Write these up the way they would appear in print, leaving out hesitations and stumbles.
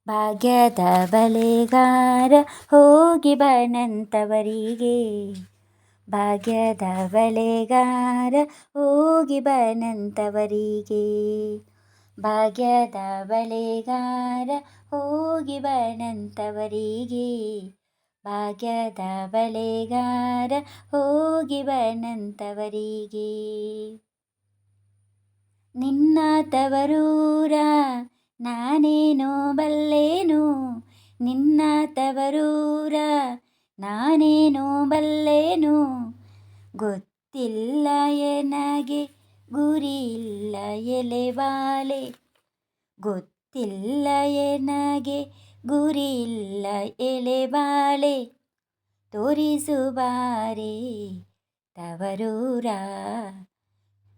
ಭಾಗ್ಯದ ಬಲೆಗಾರ ಹೋಗಿ ಬನಂತವರಿಗೆ, ಭಾಗ್ಯದ ಬಲೆಗಾರ ಹೋಗಿ ಬನಂತವರಿಗೆ, ಭಾಗ್ಯದ ಬಲೆಗಾರ ಹೋಗಿ ಬನಂತವರಿಗೆ, ಭಾಗ್ಯದ ಬಲೆಗಾರ ಹೋಗಿ ಬನಂತವರಿಗೆ. ನಿನ್ನ ತವರೂರ ನಾನೇನೋ ಬಲ್ಲೆನು, ನಿನ್ನ ತವರೂರ ನಾನೇನೋ ಬಲ್ಲೆನು, ಗೊತ್ತಿಲ್ಲ ಎನಗೆ ಗುರಿಯಿಲ್ಲ ಎಲೆಬಾಲೆ, ಗೊತ್ತಿಲ್ಲ ಎನಗೆ ಗುರಿಯಿಲ್ಲ ಎಲೆಬಾಲೆ, ತೋರಿಸು ಬಾರೆ ತವರೂರ,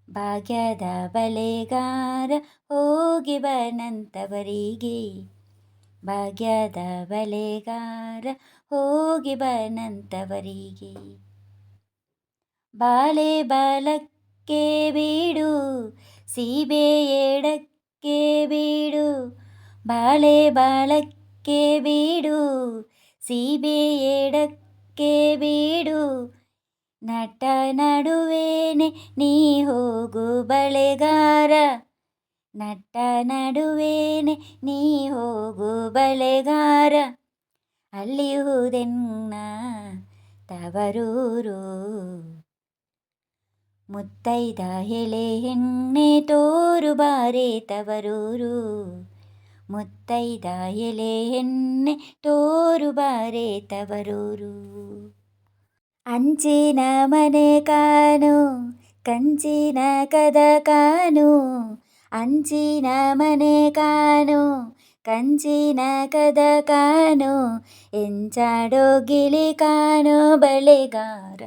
ಭಾಗ್ಯದ ಬಲೆಗಾರ ಹೋಗಿ ಬನಂತವರಿಗೆ, ಭಾಗ್ಯದ ಬಲೆಗಾರ ಹೋಗಿ ಬನಂತವರಿಗೆ. ಬಾಲೆ ಬಾಲಕ್ಕೆ ಬೀಡು ಸೀಬೆ ಎಡಕ್ಕೆ ಬೀಡು, ಬಾಲೆ ಬಾಳಕ್ಕೆ ಬೀಡು ಸೀಬೆ ಎಡಕ್ಕೆ ಬೀಡು, ನಟ ನಡುವೇನೆ ನೀ ಹೋಗು ಬಳೆಗಾರ, ನಟ ನಡುವೇನೆ ನೀ ಹೋಗು ಬಳೆಗಾರ, ಅಲ್ಲಿಹುದೆನ್ನ ತವರೂರು, ಮುತ್ತೈದ ಎಳೆ ಹೆಣ್ಣೆ ತೋರು ಬಾರೆ ತವರೂರು, ಮುತ್ತೈದ ಎಳೆ ಹೆಣ್ಣೆ ತೋರು ಬಾರೆ ತವರೂರು. ಅಂಚಿನ ಮನೆ ಕಾನು ಕಂಚಿನ ಕದ ಕಾನು, ಅಂಚಿನ ಮನೆ ಕಾನು ಕಂಚಿನ ಕದ ಕಾನು, ಎಂಚಾಡೋ ಗಿಳಿ ಕಾನು ಬಳೆಗಾರ,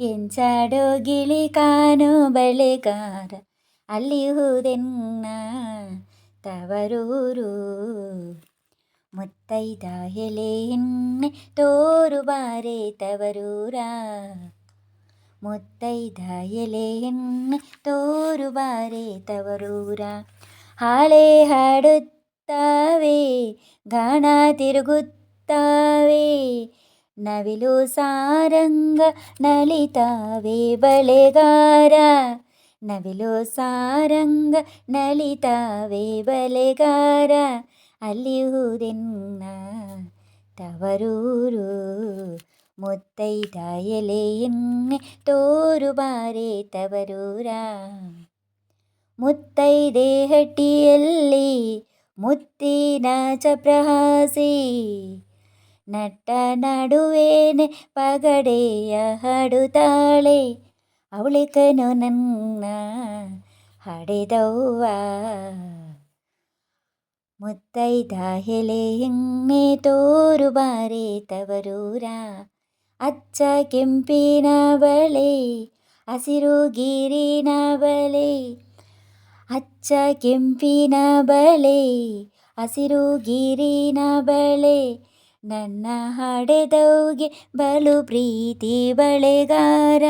ಎಂಚಾಡೋ ಗಿಳಿ ಕಾನು ಬಳೆಗಾರ, ಅಲ್ಲಿಹುದೆನ್ನ ತವರೂರು, ಮುತ್ತೈದ ಎಳೆ ಹೆಣ್ಣೆ ತೋರು ಬಾರೆ ತವರೂರ, ಮುತ್ತೈದ ಎಳೆ ಹೆಣ್ಣೆ ತೋರು ಬಾರೆ ತವರೂರ. ಹಾಳೆ ಹಾಡುತ್ತಾವೆ ಗಾಣ ತಿರುಗುತ್ತಾವೆ, ನವಿಲು ಸಾರಂಗ ನಲಿತಾವೆ ಬಳೆಗಾರ, ನವಿಲು ಸಾರಂಗ ನಲಿತಾವೆ ಬಳೆಗಾರ, ಅಲ್ಲಿಹುದೆನ್ನ ತವರೂರು, ಮುತ್ತೈದ ಎಳೆ ಹೆಣ್ಣೆ ತೋರು ಬಾರೆ ತವರೂರ. ಮುತ್ತೈದೆ ಹಟ್ಟಿಯಲ್ಲಿ ಮುತ್ತಿನ ಚಪ್ರಹಾಸಿ, ನಟ್ಟ ನಡುವೇನೆ ಪಗಡೆಯ ಹಾಡುತ್ತಾಳೆ, ಅವಳಿಕನು ನನ್ನ ಹಾಡಿದವ್ವ, ಮುತ್ತೈದ ಎಳೆ ಹೆಣ್ಣೆ ತೋರು ಬಾರೆ ತವರೂರ. ಅಚ್ಚ ಕೆಂಪಿನ ಬಳೆ ಹಸಿರು ಗಿರಿನ ಬಳೆ, ಅಚ್ಚ ಕೆಂಪಿನ ಬಳೆ ಹಸಿರು ಗಿರಿನ ಬಳೆ, ನನ್ನ ಹಾಡೆದವ್ಗೆ ಬಲು ಪ್ರೀತಿ ಬಳೆಗಾರ.